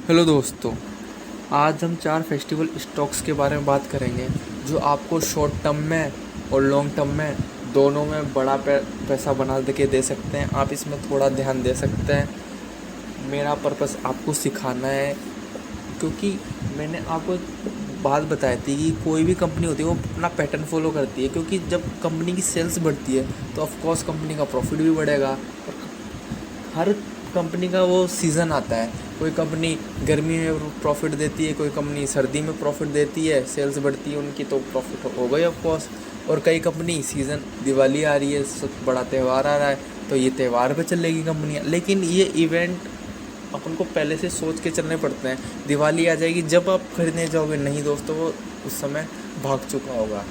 Hello दोस्तों, आज हम 4 फेस्टिवल स्टॉक्स के बारे में बात करेंगे जो आपको शॉर्ट टर्म में और लॉन्ग टर्म में दोनों में बड़ा पैसा बना के दे सकते हैं। आप इसमें थोड़ा ध्यान दे सकते हैं। मेरा पर्पस आपको सिखाना है, क्योंकि मैंने आपको बात बताई थी कि कोई भी कंपनी होती है वो अपना पैटर्न फॉलो करती है, क्योंकि जब कंपनी की सेल्स बढ़ती है तो ऑफकोर्स कंपनी का प्रॉफिट भी बढ़ेगा। और हर कंपनी का वो सीज़न आता है। कोई कंपनी गर्मी में प्रॉफिट देती है, कोई कंपनी सर्दी में प्रॉफिट देती है, सेल्स बढ़ती है उनकी तो प्रॉफिट हो गई ऑफ कोर्स। और कई कंपनी सीज़न, दिवाली आ रही है, सब बड़ा त्यौहार आ रहा है तो ये त्यौहार पे चलेगी कंपनियाँ। लेकिन ये इवेंट अपन को पहले से सोच के चलने पड़ते हैं। दिवाली आ जाएगी, जब आप खरीदने जाओगे नहीं दोस्तों, वो उस समय भाग चुका होगा,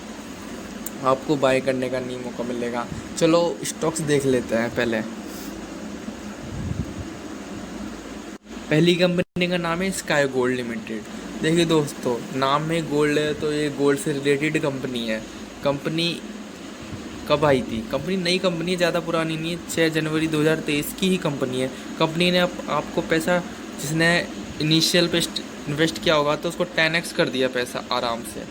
आपको बाय करने का नहीं मौका मिलेगा। चलो स्टॉक्स देख लेते हैं। पहली कंपनी का नाम है स्काई गोल्ड लिमिटेड। देखिए दोस्तों, नाम में गोल्ड है तो ये गोल्ड से रिलेटेड कंपनी है। कंपनी कब आई थी? कंपनी नई कंपनी है, ज़्यादा पुरानी नहीं है, 6 जनवरी 2023 की ही कंपनी है। कंपनी ने आपको पैसा, जिसने इनिशियल पे इन्वेस्ट किया होगा तो उसको 10x कर दिया पैसा आराम से।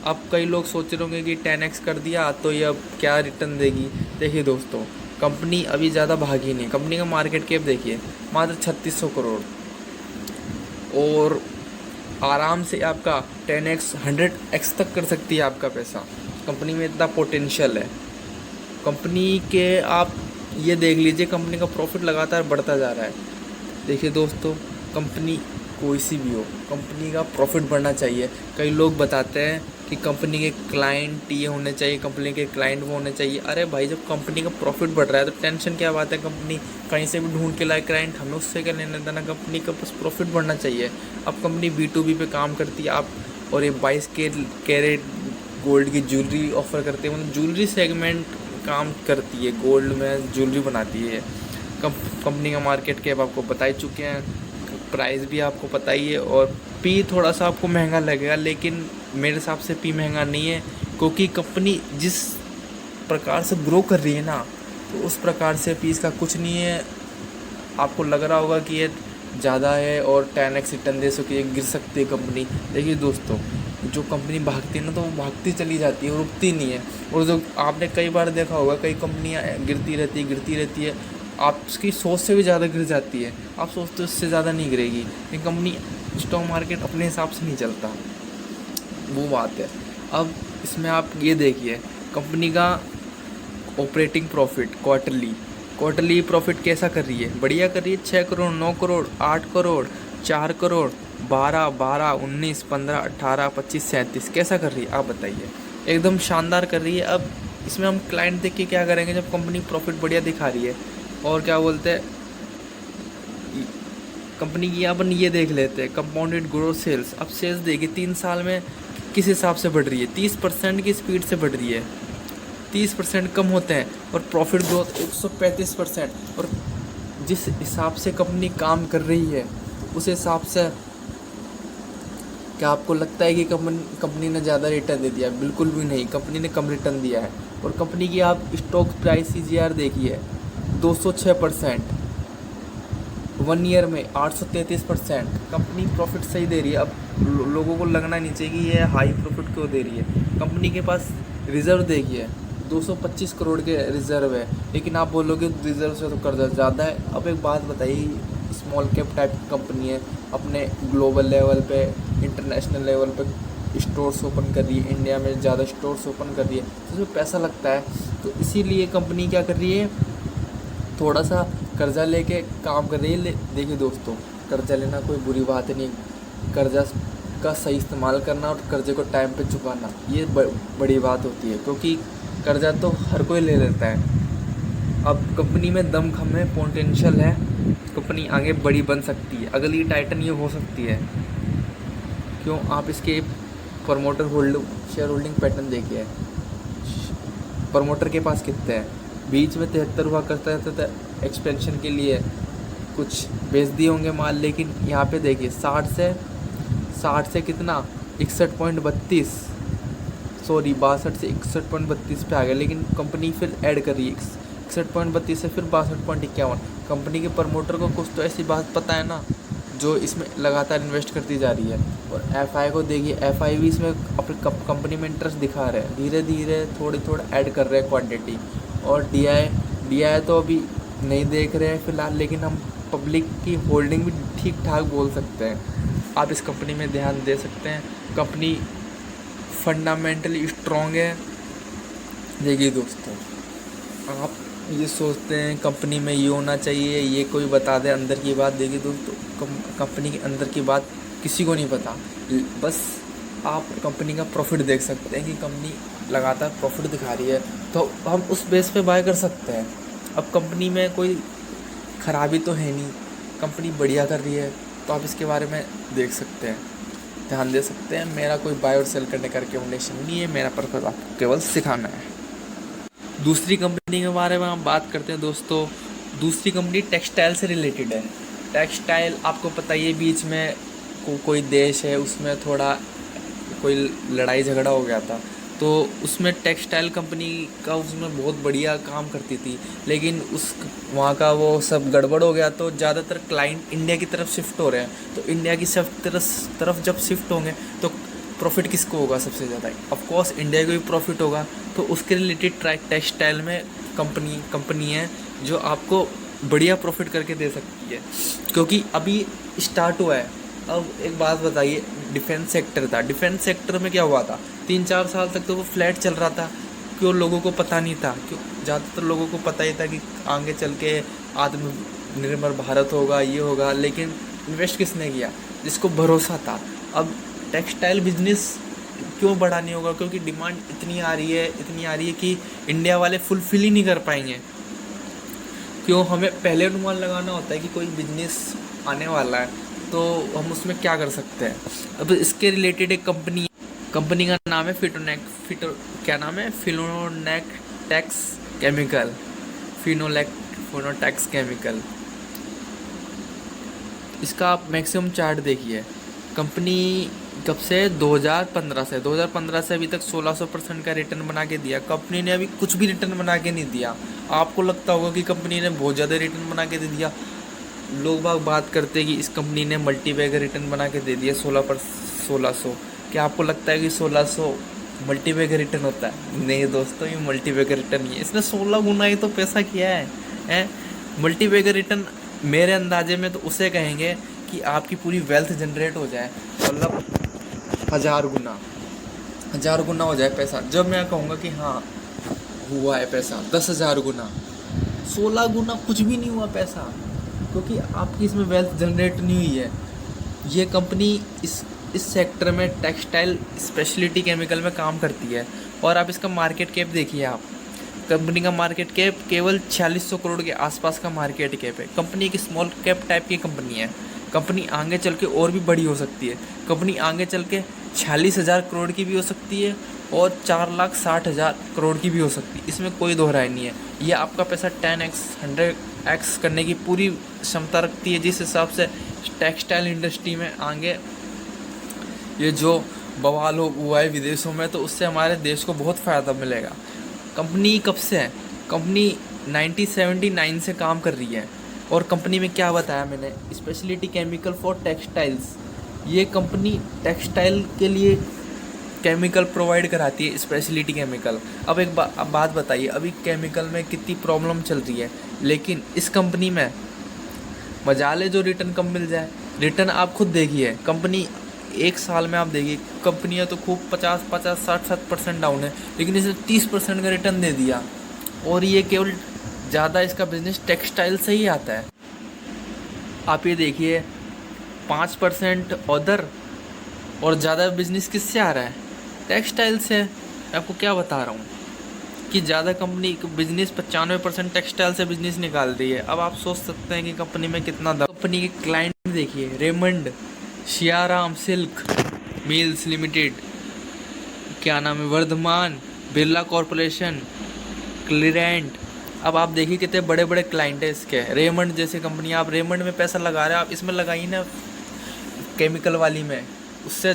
अब कई लोग सोच रहे होंगे कि 10x कर दिया तो ये अब क्या रिटर्न देगी। देखिए दोस्तों, कंपनी अभी ज़्यादा भागी नहीं। कंपनी का मार्केट कैप देखिए, मात्र 3600 करोड़, और आराम से आपका 10x 100x तक कर सकती है आपका पैसा। कंपनी में इतना पोटेंशियल है। कंपनी के आप ये देख लीजिए, कंपनी का प्रॉफिट लगातार बढ़ता जा रहा है। देखिए दोस्तों, कंपनी कोई सी भी हो, कंपनी का प्रॉफिट बढ़ना चाहिए। कई लोग बताते हैं कि कंपनी के क्लाइंट ये होने चाहिए, कंपनी के क्लाइंट वो होने चाहिए। अरे भाई, जब कंपनी का प्रॉफिट बढ़ रहा है तो टेंशन क्या बात है? कंपनी कहीं से भी ढूंढ के लाए क्लाइंट, हमें उससे क्या लेना देना। कंपनी का बस प्रॉफिट बढ़ना चाहिए। अब कंपनी B2B पे काम करती है, आप और ये 22 कैरेट गोल्ड की ज्वेलरी ऑफर करते हैं, मतलब ज्वेलरी सेगमेंट काम करती है, गोल्ड में ज्वेलरी बनाती है। कंपनी का मार्केट कैप आपको बता ही चुके हैं, प्राइस भी आपको पता ही है। और पी थोड़ा सा आपको महंगा लगेगा, लेकिन मेरे हिसाब से पी महंगा नहीं है, क्योंकि कंपनी जिस प्रकार से ग्रो कर रही है ना, तो उस प्रकार से पी इसका कुछ नहीं है। आपको लग रहा होगा कि ये ज़्यादा है और 10x रिटर्न दे सके, ये गिर सकती है कंपनी। देखिए दोस्तों, जो कंपनी भागती है ना तो वो भागती चली जाती है, रुकती नहीं है। और जो आपने कई बार देखा होगा, कई कंपनियां गिरती रहती है, आपकी सोच से भी ज़्यादा गिर जाती है। आप सोचते हो उससे ज़्यादा नहीं गिरेगी, ये कंपनी, स्टॉक मार्केट अपने हिसाब से नहीं चलता, वो बात है। अब इसमें आप ये देखिए, कंपनी का ऑपरेटिंग प्रॉफिट क्वार्टरली प्रॉफिट कैसा कर रही है? बढ़िया कर रही है। 6 करोड़, 9 करोड़, 8 करोड़, 4 करोड़, 12, 12, 19, 15, 18, 25, 37 कैसा कर रही है? आप बताइए। एकदम शानदार कर रही है। अब इसमें हम क्लाइंट देख के क्या करेंगे जब कंपनी प्रॉफिट बढ़िया दिखा रही है? और क्या बोलते हैं कंपनी की, अपन ये देख लेते हैं कंपाउंडेड ग्रोथ सेल्स। अब सेल्स देखिए 3 साल में किस हिसाब से बढ़ रही है? 30% की स्पीड से बढ़ रही है। 30% कम होते हैं और प्रॉफिट ग्रोथ 135%। और जिस हिसाब से कंपनी काम कर रही है उस हिसाब से क्या आपको लगता है कि कंपनी ने ज़्यादा रिटर्न दे दिया? बिल्कुल भी नहीं, कंपनी ने कम रिटर्न दिया है। और कंपनी की आप स्टॉक प्राइस CGR देखिए, 206%। 1 ईयर में 833%। कंपनी प्रॉफिट सही दे रही है। अब लोगों को लगना नहीं चाहिए कि ये हाई प्रॉफिट क्यों दे रही है। कंपनी के पास रिजर्व देखिए, 225 करोड़ के रिजर्व है, लेकिन आप बोलोगे रिजर्व से तो कर्जा ज़्यादा है। अब एक बात बताइए, स्मॉल कैप टाइप की कंपनी है, अपने ग्लोबल लेवल पे, इंटरनेशनल लेवल पे स्टोर्स ओपन कर रही है, इंडिया में ज़्यादा स्टोर्स ओपन कर रही है, तो उसमें पैसा लगता है। तो इसीलिए कंपनी क्या कर रही है, थोड़ा सा कर्जा लेके काम कर रही है। देखिए दोस्तों, कर्जा लेना कोई बुरी बात नहीं, कर्जा का सही इस्तेमाल करना और कर्जे को टाइम पे चुकाना, ये बड़ी बात होती है, क्योंकि कर्जा तो हर कोई ले लेता है। अब कंपनी में दम खम है, पोटेंशियल है, कंपनी आगे बड़ी बन सकती है, अगली टाइटन ये हो सकती है। क्यों? आप इसके प्रमोटर शेयर होल्डिंग पैटर्न देखिए, प्रमोटर के पास कितने हैं? बीच में 73 हुआ करता है तो एक्सपेंशन के लिए कुछ बेच दिए होंगे माल, लेकिन यहाँ पे देखिए 60 से कितना, 61.32, सॉरी 62 से 61.32 पे आ गया। लेकिन कंपनी फिर ऐड कर रही है 61.32 से फिर 62.51। कंपनी के प्रमोटर को कुछ तो ऐसी बात पता है ना जो इसमें लगातार इन्वेस्ट करती जा रही है। और एफआई को देखिए, एफआई भी इसमें अपनी कंपनी में इंटरेस्ट दिखा रहे हैं, धीरे धीरे थोड़ी थोड़ा ऐड कर रहे हैं क्वांटिटी। और डीआई तो अभी नहीं देख रहे हैं फ़िलहाल, लेकिन हम पब्लिक की होल्डिंग भी ठीक ठाक बोल सकते हैं। आप इस कंपनी में ध्यान दे सकते हैं, कंपनी फंडामेंटली स्ट्रॉन्ग है। देखिए दोस्तों, आप ये सोचते हैं कंपनी में ये होना चाहिए, ये कोई बता दे अंदर की बात। देखिए दोस्तों, कंपनी के अंदर की बात किसी को नहीं पता, बस आप कंपनी का प्रॉफिट देख सकते हैं कि कंपनी लगातार प्रॉफिट दिखा रही है, तो हम उस बेस पे बाय कर सकते हैं। अब कंपनी में कोई खराबी तो है नहीं, कंपनी बढ़िया कर रही है, तो आप इसके बारे में देख सकते हैं, ध्यान दे सकते हैं। मेरा कोई बाय और सेल करने का रिकमेंडेशन नहीं है, मेरा पर्पज़ आपको केवल सिखाना है। दूसरी कंपनी के बारे में हम बात करते हैं दोस्तों। दूसरी कंपनी टेक्सटाइल से रिलेटेड है। टेक्सटाइल आपको पता ही है, बीच में कोई देश है उसमें थोड़ा कोई लड़ाई झगड़ा हो गया था, तो उसमें टेक्सटाइल कंपनी का उसमें बहुत बढ़िया काम करती थी, लेकिन उस वहाँ का वो सब गड़बड़ हो गया, तो ज़्यादातर क्लाइंट इंडिया की तरफ शिफ्ट हो रहे हैं। तो इंडिया की तरफ जब शिफ्ट होंगे तो प्रॉफिट किसको होगा सबसे ज़्यादा? ऑफ कोर्स इंडिया को भी प्रॉफिट होगा। तो उसके रिलेटेड टेक्सटाइल में कंपनी है जो आपको बढ़िया प्रॉफिट करके दे सकती है, क्योंकि अभी स्टार्ट हुआ है। अब एक बात बताइए, डिफेंस सेक्टर था, डिफेंस सेक्टर में क्या हुआ था? 3-4 साल तक तो वो फ्लैट चल रहा था, क्यों लोगों को पता नहीं था, क्यों ज़्यादातर लोगों को पता ही था कि आगे चल के आत्मनिर्भर भारत होगा, ये होगा, लेकिन इन्वेस्ट किसने किया? जिसको भरोसा था। अब टेक्सटाइल बिजनेस क्यों बढ़ा नहीं होगा? क्योंकि डिमांड इतनी आ रही है कि इंडिया वाले फुलफिल ही नहीं कर पाएंगे। क्यों? हमें पहले अनुमान लगाना होता है कि कोई बिजनेस आने वाला है, तो हम उसमें क्या कर सकते हैं। अब इसके रिलेटेड एक कंपनी का नाम है फिनोलेक्स केमिकल। इसका आप मैक्सिमम चार्ट देखिए। कंपनी कब से? 2015 से अभी तक 1600% का रिटर्न बना के दिया। कंपनी ने अभी कुछ भी रिटर्न बना के नहीं दिया। आपको लगता होगा कि कंपनी ने बहुत ज़्यादा रिटर्न बना के दे दिया। लोग बात करते हैं कि इस कंपनी ने मल्टीबैगर रिटर्न बना के दे दिया 1600। क्या आपको लगता है कि 1600 मल्टीबैगर रिटर्न होता है? नहीं दोस्तों, ये मल्टीबैगर रिटर्न नहीं है। इसने 16 गुना ही तो पैसा किया है। मल्टीबैगर रिटर्न मेरे अंदाजे में तो उसे कहेंगे कि आपकी पूरी वेल्थ जनरेट हो जाए, मतलब 1000 गुना हो जाए पैसा। जब मैं कहूँगा कि हाँ हुआ है पैसा 10,000 गुना, 16 गुना कुछ भी नहीं हुआ पैसा, क्योंकि आपकी इसमें वेल्थ जनरेट नहीं हुई है। ये कंपनी इस सेक्टर में टेक्सटाइल स्पेशलिटी केमिकल में काम करती है। और आप इसका मार्केट कैप देखिए। आप कंपनी का मार्केट कैप केवल 4600 करोड़ के आसपास का मार्केट कैप है। कंपनी एक स्मॉल कैप टाइप की कंपनी है। कंपनी आगे चल के और भी बड़ी हो सकती है। कंपनी आगे चल के 46,000 करोड़ की भी हो सकती है और 4,60,000 करोड़ की भी हो सकती है। इसमें कोई दो राय नहीं है। ये आपका पैसा 10x 100x करने की पूरी क्षमता रखती है। जिस हिसाब से टेक्सटाइल इंडस्ट्री में आगे ये जो बवाल हुआ है विदेशों में, तो उससे हमारे देश को बहुत फ़ायदा मिलेगा। कंपनी कब से है? कंपनी 1979 से काम कर रही है। और कंपनी में क्या बताया मैंने? Speciality chemical for textiles. ये कंपनी टेक्सटाइल के लिए केमिकल प्रोवाइड कराती है, स्पेशलिटी केमिकल। अब एक बात बताइए, अभी केमिकल में कितनी प्रॉब्लम चल रही है, लेकिन इस कंपनी में मजाल है जो रिटर्न कम मिल जाए। रिटर्न आप खुद देखिए, कंपनी एक साल में आप देखिए, कंपनियां तो खूब 50, 60% डाउन है, लेकिन इसे 30% का रिटर्न दे दिया। और ये केवल ज़्यादा इसका बिजनेस टेक्सटाइल से ही आता है। आप ये देखिए, 5% अदर और ज़्यादा बिजनेस किससे आ रहा है? टेक्सटाइल से। आपको क्या बता रहा हूँ कि ज़्यादा कंपनी बिजनेस 95% टेक्सटाइल से बिजनेस निकाल रही है। अब आप सोच सकते हैं कि कंपनी में कितना कंपनी के क्लाइंट देखिए, Raymond, Siyaram silk mills limited, क्या नाम है, वर्धमान, बिरला कॉरपोरेशन, क्लिरेंट। अब आप देखिए कितने बड़े बड़े क्लाइंट है इसके। रेमंड जैसे कंपनी, आप रेमंड में पैसा लगा रहे हैं, आप इसमें लगाइए ना केमिकल वाली में, उससे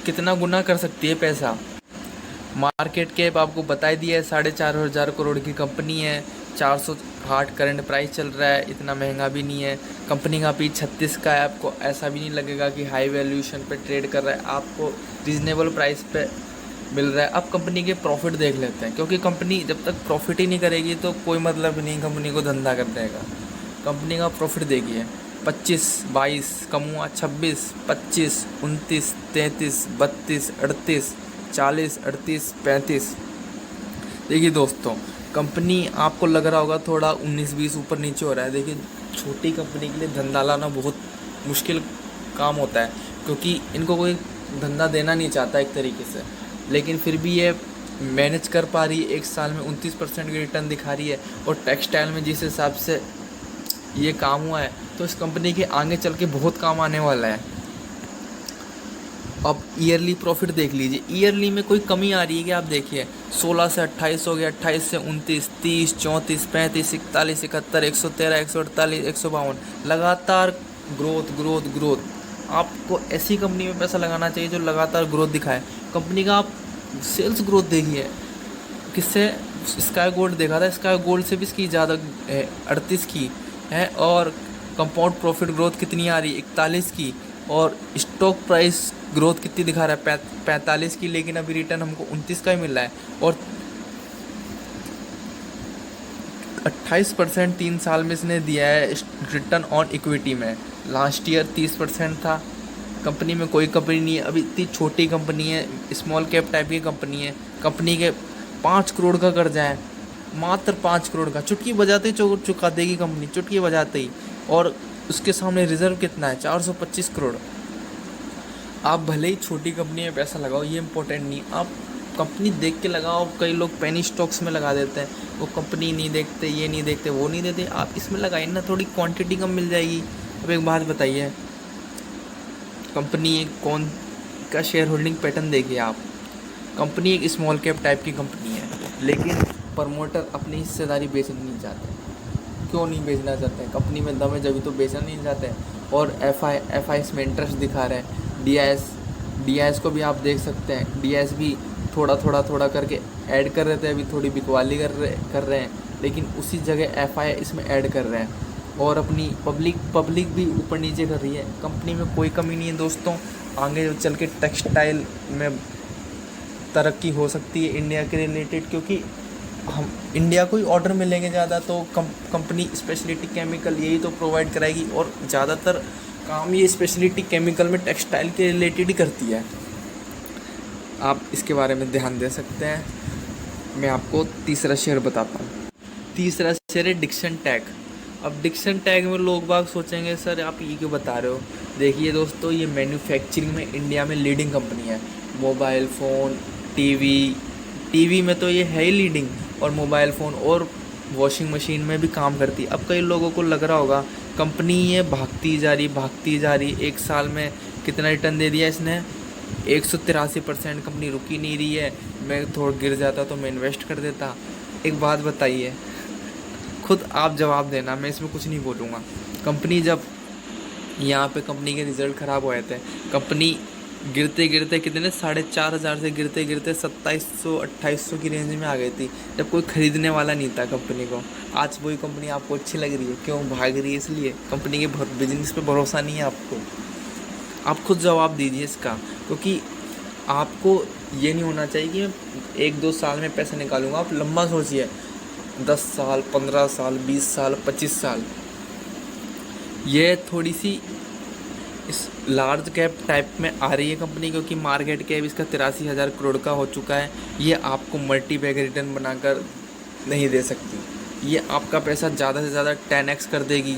कितना गुना कर सकती है पैसा। मार्केट कैप आपको बता दिया है, 4,500 करोड़ की कंपनी है। 460 करंट प्राइस चल रहा है, इतना महंगा भी नहीं है। कंपनी का पी 36 का है, आपको ऐसा भी नहीं लगेगा कि हाई वैल्यूएशन पे ट्रेड कर रहा है, आपको रीज़नेबल प्राइस पे मिल रहा है। अब कंपनी के प्रॉफिट देख लेते हैं, क्योंकि कंपनी जब तक प्रॉफिट ही नहीं करेगी तो कोई मतलब नहीं कंपनी को धंधा कर देगा। कंपनी का प्रॉफिट देखिए, 25, 22, कम हुआ 26, 25, 29, 33, 32, 38, 40, 38, 35। देखिए दोस्तों, कंपनी आपको लग रहा होगा थोड़ा 19-20 ऊपर नीचे हो रहा है। देखिए, छोटी कंपनी के लिए धंधा लाना बहुत मुश्किल काम होता है, क्योंकि इनको कोई धंधा देना नहीं चाहता एक तरीके से, लेकिन फिर भी ये मैनेज कर पा रही है। एक साल में 29% की रिटर्न दिखा रही है, और टेक्सटाइल में जिस हिसाब से ये काम हुआ है तो इस कंपनी के आगे चल के बहुत काम आने वाला है। अब ईयरली प्रॉफिट देख लीजिए, ईयरली में कोई कमी आ रही है कि आप देखिए, 16 से 28 हो गया, 28 से 29, 30, 34, 35, 41, 71, 113, 148, 152, लगातार ग्रोथ ग्रोथ ग्रोथ। आपको ऐसी कंपनी में पैसा लगाना चाहिए जो लगातार ग्रोथ दिखाए। कंपनी का आप सेल्स ग्रोथ देखिए, किससे स्काई गोल्ड देखा था, स्काई गोल्ड से भी इसकी ज़्यादा 38 की है, और कंपाउंड प्रॉफिट ग्रोथ कितनी आ रही है, 41 की, और स्टॉक प्राइस ग्रोथ कितनी दिखा रहा है, 45 की, लेकिन अभी रिटर्न हमको 29 का ही मिल रहा है, और 28% 3 साल में इसने दिया है रिटर्न ऑन इक्विटी में। लास्ट ईयर 30% था। कंपनी में कोई कंपनी नहीं है, अभी इतनी छोटी कंपनी है, स्मॉल कैप टाइप की कंपनी है। कंपनी के 5 करोड़ का कर्जा है, मात्र 5 करोड़ का, चुटकी बजाते ही चुका देगी कंपनी, चुटकी बजाते ही। और उसके सामने रिजर्व कितना है, 425 करोड़। आप भले ही छोटी कंपनी में पैसा लगाओ, ये इंपॉर्टेंट नहीं, आप कंपनी देख के लगाओ। कई लोग पेनी स्टॉक्स में लगा देते हैं, वो कंपनी नहीं देखते, ये नहीं देखते, वो नहीं देते। आप इसमें लगाइए ना, थोड़ी क्वांटिटी कम मिल जाएगी। अब एक बात बताइए, कंपनी कौन का शेयर होल्डिंग पैटर्न देखिए आप। कंपनी एक स्मॉल कैप टाइप की कंपनी है, लेकिन प्रमोटर अपनी हिस्सेदारी बेचना नहीं चाहते। क्यों नहीं बेचना चाहते हैं? कंपनी में दम है जब तो बेचना नहीं चाहते हैं। और एफ आई इसमें इंटरेस्ट दिखा रहे हैं। डी आई एस को भी आप देख सकते हैं, डी आई एस भी थोड़ा करके ऐड कर रहे थे, अभी थोड़ी बिकवाली कर रहे हैं, लेकिन उसी जगह एफ आई इसमें ऐड कर रहे हैं। और अपनी पब्लिक भी ऊपर नीचे कर रही है। कंपनी में कोई कमी नहीं है दोस्तों, आगे चल के टेक्सटाइल में तरक्की हो सकती है इंडिया के रिलेटेड, क्योंकि हम इंडिया को ही ऑर्डर मिलेंगे ज़्यादा, तो कंपनी स्पेशलिटी केमिकल यही तो प्रोवाइड कराएगी, और ज़्यादातर काम ये स्पेशलिटी केमिकल में टेक्सटाइल के रिलेटेड ही करती है। आप इसके बारे में ध्यान दे सकते हैं। मैं आपको तीसरा शेयर बताता हूँ। तीसरा शेयर है डिक्सन टैग। अब डिक्सन टैग में लोग बाग सोचेंगे सर आप ये क्यों बता रहे हो। देखिए दोस्तों, ये मैन्युफैक्चरिंग में इंडिया में लीडिंग कंपनी है। मोबाइल फ़ोन, टीवी में तो ये है ही लीडिंग, और मोबाइल फ़ोन और वॉशिंग मशीन में भी काम करती है। अब कई लोगों को लग रहा होगा कंपनी ये भागती जा रही। एक साल में कितना रिटर्न दे दिया इसने, 183%। कंपनी रुकी नहीं रही है। मैं थोड़ा गिर जाता तो मैं इन्वेस्ट कर देता। एक बात बताइए, खुद आप जवाब देना, मैं इसमें कुछ नहीं बोलूँगा। कंपनी जब यहाँ पे कंपनी के रिज़ल्ट ख़राब हुए थे, कंपनी गिरते कितने 4,500 से गिरते 2700-2800 की रेंज में आ गई थी, जब कोई ख़रीदने वाला नहीं था कंपनी को। आज वही कंपनी आपको अच्छी लग रही है, क्यों भाग रही है? इसलिए कंपनी के बिजनेस पे भरोसा नहीं है आपको। आप खुद जवाब दीजिए इसका, क्योंकि आपको ये नहीं होना चाहिए कि मैं 1-2 साल में पैसा निकालूंगा। आप लंबा सोचिए, 10 साल, 15 साल, 20 साल, 25 साल। ये थोड़ी सी इस लार्ज कैप टाइप में आ रही है कंपनी, क्योंकि मार्केट कैप इसका 83,000 करोड़ का हो चुका है। ये आपको मल्टी बैग रिटर्न बनाकर नहीं दे सकती। ये आपका पैसा ज़्यादा से ज़्यादा 10x कर देगी,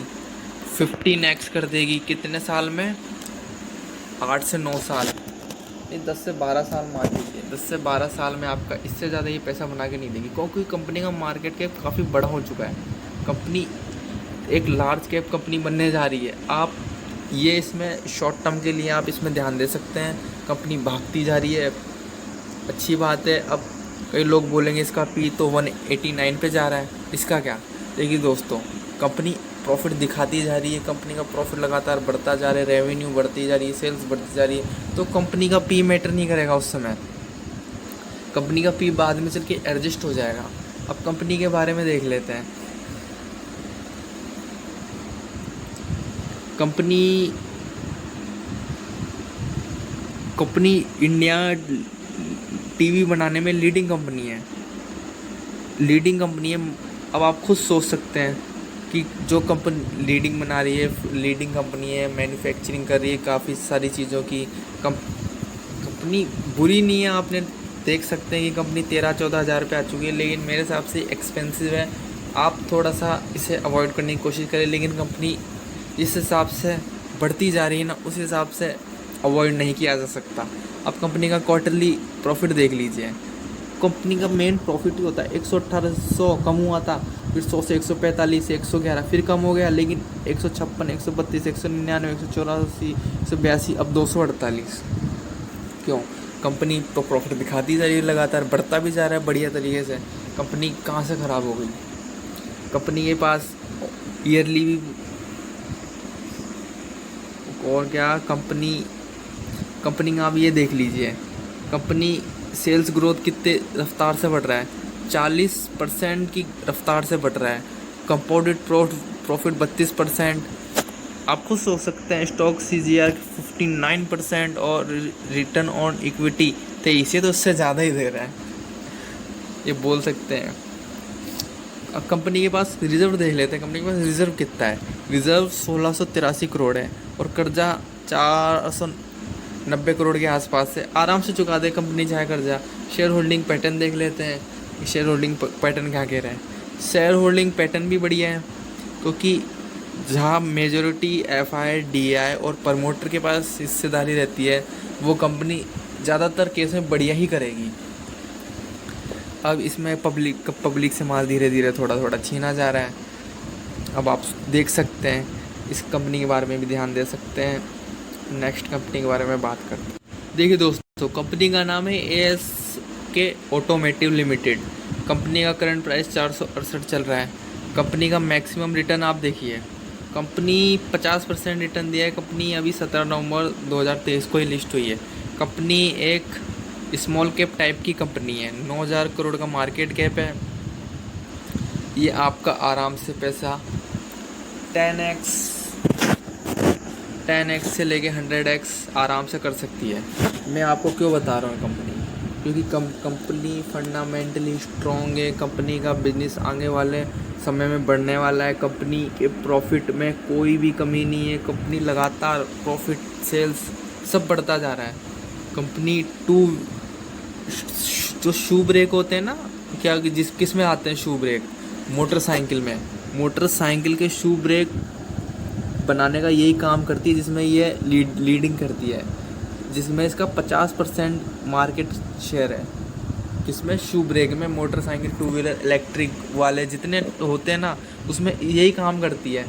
15x कर देगी। कितने साल में? 8 से 9 साल, ये 10 से 12 साल मान लीजिए। 10 से 12 साल में आपका इससे ज़्यादा ये पैसा बना के नहीं देगी, क्योंकि कंपनी का मार्केट कैप काफ़ी बड़ा हो चुका है। कंपनी एक लार्ज कैप कंपनी बनने जा रही है। आप ये इसमें शॉर्ट टर्म के लिए आप इसमें ध्यान दे सकते हैं। कंपनी भागती जा रही है, अच्छी बात है। अब कई लोग बोलेंगे इसका पी तो 189 पे जा रहा है, इसका क्या? देखिए दोस्तों, कंपनी प्रॉफिट दिखाती जा रही है, कंपनी का प्रॉफिट लगातार बढ़ता जा रहा है, रेवेन्यू बढ़ती जा रही है, सेल्स बढ़ती जा रही है, तो कंपनी का पी मैटर नहीं करेगा उस समय। कंपनी का पी बाद में चल के एडजस्ट हो जाएगा। अब कंपनी के बारे में देख लेते हैं। कंपनी कंपनी इंडिया टीवी बनाने में लीडिंग कंपनी है। अब आप खुद सोच सकते हैं कि जो कंपनी लीडिंग बना रही है, लीडिंग कंपनी है, मैन्युफैक्चरिंग कर रही है काफ़ी सारी चीज़ों की, कंपनी बुरी नहीं है। आपने देख सकते हैं कि कंपनी 13-14 हज़ार पे आ चुकी है, लेकिन मेरे हिसाब से एक्सपेंसिव है। आप थोड़ा सा इसे अवॉइड करने की कोशिश करें, लेकिन कंपनी जिस हिसाब से बढ़ती जा रही है ना, उस हिसाब से अवॉइड नहीं किया जा सकता। अब कंपनी का क्वार्टरली प्रॉफिट देख लीजिए। कंपनी का मेन प्रॉफिट ही होता है 118 कम हुआ था, फिर 100 से 145 से 111 फिर कम हो गया, लेकिन 156 132 199 184 182 अब 248। क्यों? कंपनी तो प्रॉफिट दिखाती जा रही है, लगातार बढ़ता भी जा रहा है बढ़िया तरीके से। कंपनी कहाँ से ख़राब हो गई? कंपनी के पास ईयरली भी और क्या, कंपनी का आप ये देख लीजिए, कंपनी सेल्स ग्रोथ कितने रफ्तार से बढ़ रहा है, 40% की रफ्तार से बढ़ रहा है। Compounded profit 32%। आप खुद सोच सकते हैं, स्टॉक CGR 59% और रिटर्न ऑन इक्विटी 23, तो उससे ज़्यादा ही दे रहा है, ये बोल सकते हैं। अब कंपनी के पास रिजर्व देख लेते हैं, कंपनी के पास रिजर्व कितना है। रिजर्व 1683 करोड़ है और कर्जा 490 करोड़ के आसपास से आराम से चुका दे कंपनी चाहे कर्जा। शेयर होल्डिंग पैटर्न देख लेते हैं, शेयर होल्डिंग पैटर्न क्या कह रहा है। शेयर होल्डिंग पैटर्न भी बढ़िया है, क्योंकि जहाँ मेजॉरिटी FI DI और प्रमोटर के पास हिस्सेदारी रहती है, वो कंपनी ज़्यादातर केस में बढ़िया ही करेगी। अब इसमें पब्लिक से माल धीरे धीरे थोड़ा थोड़ा छीना जा रहा है। अब आप देख सकते हैं, इस कंपनी के बारे में भी ध्यान दे सकते हैं। नेक्स्ट कंपनी के बारे में बात करते हैं। देखिए दोस्तों, कंपनी का नाम है ASK ऑटोमेटिव लिमिटेड। कंपनी का करंट प्राइस 468 चल रहा है। कंपनी का मैक्सिमम रिटर्न आप देखिए, कंपनी 50% रिटर्न दिया है। कंपनी अभी 17 नवंबर 2023 को ही लिस्ट हुई है। कंपनी एक स्मॉल कैप टाइप की कंपनी है, 9000 करोड़ का मार्केट कैप है। ये आपका आराम से पैसा 10x से लेके 100x आराम से कर सकती है। मैं आपको क्यों बता रहा हूँ कंपनी, क्योंकि कंपनी फंडामेंटली स्ट्रॉन्ग है। कंपनी का बिजनेस आगे वाले समय में बढ़ने वाला है। कंपनी के प्रॉफिट में कोई भी कमी नहीं है। कंपनी लगातार प्रॉफिट, सेल्स सब बढ़ता जा रहा है। कंपनी जो शू ब्रेक होते हैं ना, क्या किस में आते हैं शू ब्रेक? मोटरसाइकिल के शू ब्रेक बनाने का यही काम करती है, जिसमें ये लीडिंग करती है, जिसमें इसका 50% मार्केट शेयर है। किसमें? शू ब्रेक में। मोटरसाइकिल, टू व्हीलर, इलेक्ट्रिक वाले जितने होते हैं ना, उसमें यही काम करती है।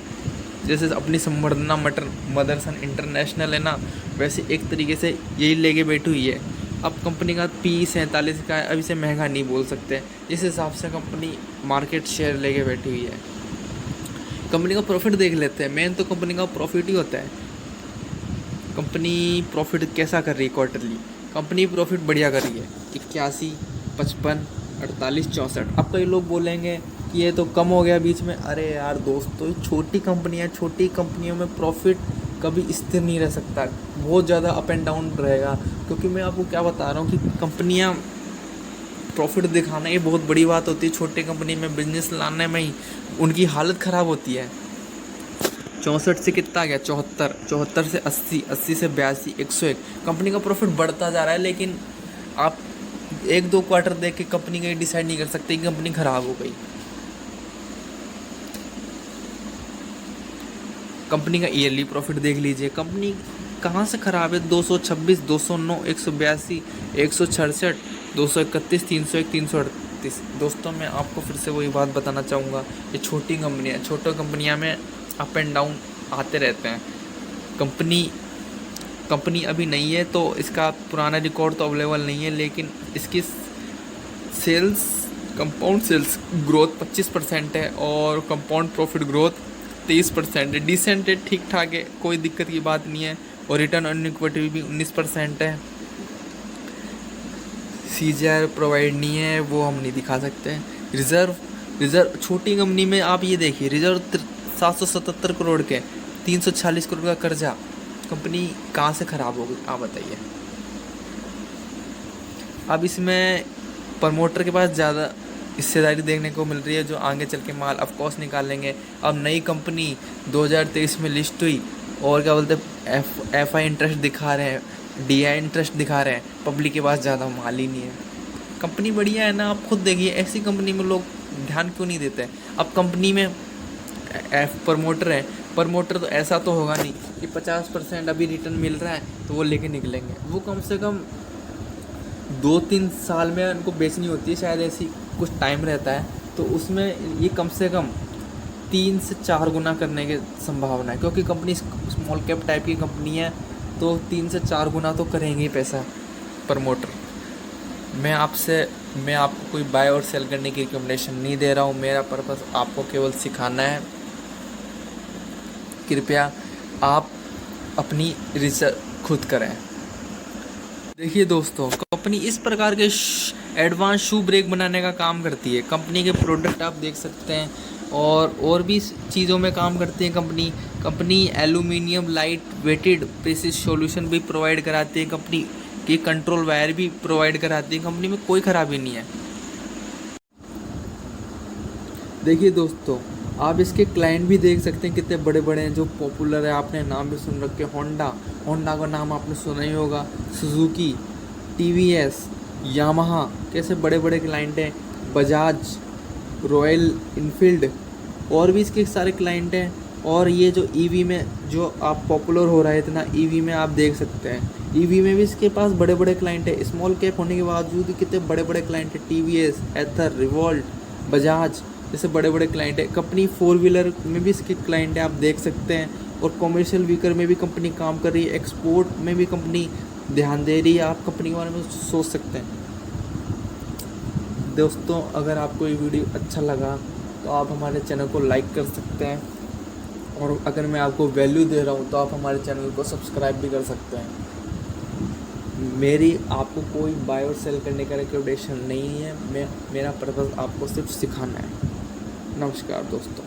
जैसे अपनी संवर्धना मदरसन इंटरनेशनल है ना, वैसे एक तरीके से यही लेके बैठी हुई है। अब कंपनी का P 47 का है। अब इसे महंगा नहीं बोल सकते, इस हिसाब से कंपनी मार्केट शेयर लेके बैठी हुई है। कंपनी का प्रॉफिट देख लेते हैं। मेन तो कंपनी का प्रॉफिट ही होता है। कंपनी प्रॉफिट कैसा कर रही है क्वार्टरली? कंपनी प्रॉफिट बढ़िया कर रही है, 81, 55, 48, 64। अब कई लोग बोलेंगे कि ये तो कम हो गया बीच में। अरे यार दोस्तों, छोटी कंपनियाँ, छोटी कंपनियों में प्रॉफिट कभी स्थिर नहीं रह सकता, बहुत ज़्यादा अप एंड डाउन रहेगा। क्योंकि मैं आपको क्या बता रहा हूँ कि कंपनियाँ प्रॉफिट दिखाना ये बहुत बड़ी बात होती है। छोटी कंपनी में बिजनेस लाने में ही उनकी हालत ख़राब होती है। 64 से कितना आ गया? 74, 74 से 80, 80 से 82, 101। कंपनी का प्रॉफिट बढ़ता जा रहा है, लेकिन आप 1-2 क्वार्टर देख के कंपनी का ये डिसाइड नहीं कर सकते कि कंपनी ख़राब हो गई। कंपनी का ईयरली प्रॉफिट देख लीजिए, कंपनी कहाँ से ख़राब है? 226, 209, 182, 166, 231, 301, 338। दोस्तों, मैं आपको फिर से वही बात बताना चाहूँगा, ये छोटी कंपनियाँ, छोटी कंपनियाँ में अप एंड डाउन आते रहते हैं। कंपनी अभी नहीं है, तो इसका पुराना रिकॉर्ड तो अवेलेबल नहीं है, लेकिन इसकी कंपाउंड सेल्स ग्रोथ 25% है और कंपाउंड प्रॉफिट ग्रोथ 23% है। डिसेंट है, ठीक ठाक है, कोई दिक्कत की बात नहीं है। और रिटर्न ऑन इक्विटी भी 19% है। CGR प्रोवाइड नहीं है, वो हम नहीं दिखा सकते हैं। रिजर्व छोटी कंपनी में आप ये देखिए, रिजर्व 777 करोड़ के, 346 करोड़ का कर्जा, कंपनी कहाँ से ख़राब हो गई आप बताइए। अब इसमें प्रमोटर के पास ज़्यादा हिस्सेदारी देखने को मिल रही है, जो आगे चल के माल ऑफकोर्स निकाल लेंगे। अब नई कंपनी 2023 में लिस्ट हुई और क्या बोलते हैं एफ आई इंटरेस्ट दिखा रहे हैं, डी आई इंटरेस्ट दिखा रहे हैं, पब्लिक के पास ज़्यादा माल ही नहीं है। कंपनी बढ़िया है ना, आप खुद देखिए ऐसी कंपनी में लोग ध्यान क्यों नहीं देते। अब कंपनी में प्रमोटर है, प्रमोटर तो ऐसा तो होगा नहीं कि 50% अभी रिटर्न मिल रहा है तो वो लेके निकलेंगे। वो कम से कम 2-3 साल में उनको बेचनी होती है शायद, ऐसी कुछ टाइम रहता है, तो उसमें ये कम से कम 3 से 4 गुना करने की संभावना है, क्योंकि कंपनी स्मॉल कैप टाइप की कंपनी है, तो 3 से 4 गुना तो करेंगे ही पैसा प्रमोटर। मैं आपको कोई बाय और सेल करने की रिकमेंडेशन नहीं दे रहा हूँ, मेरा पर्पस आपको केवल सिखाना है। कृपया आप अपनी रिसर्च खुद करें। देखिए दोस्तों, कंपनी इस प्रकार के एडवांस शू ब्रेक बनाने का काम करती है। कंपनी के प्रोडक्ट आप देख सकते हैं और भी चीज़ों में काम करती है company aluminium light weighted precise solution भी प्रोवाइड कराती है, कंपनी की कंट्रोल वायर भी प्रोवाइड कराती है। कंपनी में कोई ख़राबी नहीं है। देखिए दोस्तों, आप इसके क्लाइंट भी देख सकते हैं कितने बड़े बड़े हैं जो पॉपुलर है। आपने नाम भी सुन रखे, होंडा का नाम आपने सुना ही होगा, सुजुकी, टीवीएस, यामाहा, कैसे बड़े बड़े क्लाइंट हैं, बजाज, रॉयल इनफील्ड, और भी इसके सारे क्लाइंट हैं। और ये जो ईवी में जो आप पॉपुलर हो रहा है इतना, ईवी में आप देख सकते हैं, ईवी में भी इसके पास बड़े बड़े क्लाइंट हैं। स्मॉल कैप होने के बावजूद भी कितने बड़े बड़े क्लाइंट हैं, टीवीएस, एथर, रिवॉल्ट, बजाज जैसे बड़े बड़े क्लाइंट है। कंपनी 4 व्हीलर में भी इसके क्लाइंट है, आप देख सकते हैं। और कॉमर्शियल व्हीकल में भी कंपनी काम कर रही है, एक्सपोर्ट में भी कंपनी ध्यान दे रही है। आप कंपनी के बारे में सोच सकते हैं। दोस्तों, अगर आपको ये वीडियो अच्छा लगा तो आप हमारे चैनल को लाइक कर सकते हैं, और अगर मैं आपको वैल्यू दे रहा हूँ तो आप हमारे चैनल को सब्सक्राइब भी कर सकते हैं। मेरी आपको कोई बाय और सेल करने का रिकमेंडेशन नहीं है, मेरा पर्पस आपको सिर्फ सिखाना है। नमस्कार दोस्तों।